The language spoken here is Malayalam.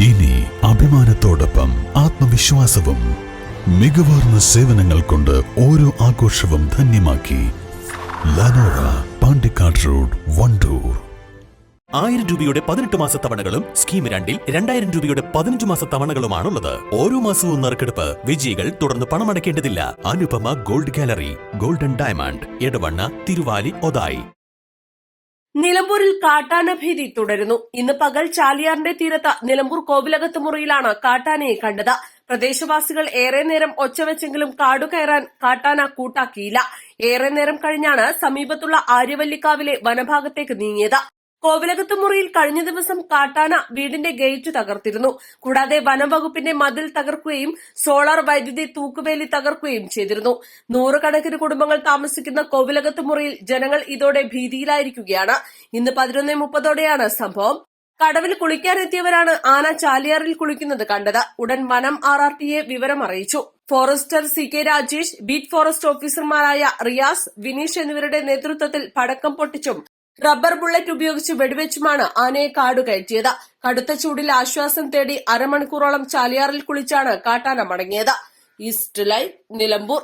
ഇനി അഭിമാനത്തോടൊപ്പം ആത്മവിശ്വാസവും. മികവാർന്ന സേവനങ്ങൾ കൊണ്ട് ഓരോ ആഘോഷവും ധന്യമാക്കി. ലനോറ, പാണ്ടിക്കാട് റോഡ്, വണ്ടൂർ. 1000 രൂപയുടെ 18 മാസ തവണകളും സ്കീം 2-ൽ 2000 രൂപയുടെ 15 മാസ തവണകളുമാണുള്ളത്. ഓരോ മാസവും നറുക്കെടുപ്പ്. വിജയികൾ തുടർന്ന് പണമടയ്ക്കേണ്ടതില്ല. Anupama gold gallery, golden diamond, Edavanna, Thiruvali, Othayi. നിലമ്പൂരിൽ കാട്ടാന ഭീതി തുടരുന്നു. ഇന്ന് പകൽ ചാലിയാറിന്റെ തീരത്ത് നിലമ്പൂർ കോവിലകത്ത് മുറിയിലാണ് കാട്ടാനയെ കണ്ടത്. പ്രദേശവാസികൾ ഏറെ നേരം ഒച്ചവെച്ചെങ്കിലും കാടുകയറാൻ കാട്ടാന കൂട്ടാക്കിയില്ല. ഏറെ നേരം കഴിഞ്ഞാണ് സമീപത്തുള്ള ആര്യവല്ലിക്കാവിലെ വനഭാഗത്തേക്ക് നീങ്ങിയത്. കോവിലകത്ത് മുറിയിൽ കഴിഞ്ഞ ദിവസം കാട്ടാന വീടിന്റെ ഗേറ്റ് തകർത്തിരുന്നു. കൂടാതെ വനംവകുപ്പിന്റെ മതിൽ തകർക്കുകയും സോളാർ വൈദ്യുതി തൂക്കുവേലി തകർക്കുകയും ചെയ്തിരുന്നു. നൂറുകണക്കിന് കുടുംബങ്ങൾ താമസിക്കുന്ന കോവിലകത്ത് മുറിയിൽ ജനങ്ങൾ ഇതോടെ ഭീതിയിലായിരിക്കുകയാണ്. ഇന്ന് 11:30ഓടെയാണ് സംഭവം. കടവിൽ കുളിക്കാനെത്തിയവരാണ് ആന ചാലിയാറിൽ കുളിക്കുന്നത് കണ്ടത്. ഉടൻ വനം RRTയെ വിവരം അറിയിച്ചു. Forester CK Rajesh, beat forest ഓഫീസർമാരായ റിയാസ്, വിനീഷ് എന്നിവരുടെ നേതൃത്വത്തിൽ പടക്കം പൊട്ടിച്ചും റബ്ബർ ബുള്ളറ്റ് ഉപയോഗിച്ച് വെടിവെച്ചുമാണ് ആനയെ കാടുകയറ്റിയത്. കടുത്ത ചൂടിൽ ആശ്വാസം തേടി അരമണിക്കൂറോളം ചാലിയാറിൽ കുളിച്ചാണ് കാട്ടാന മടങ്ങിയത്. East live, Nilambur.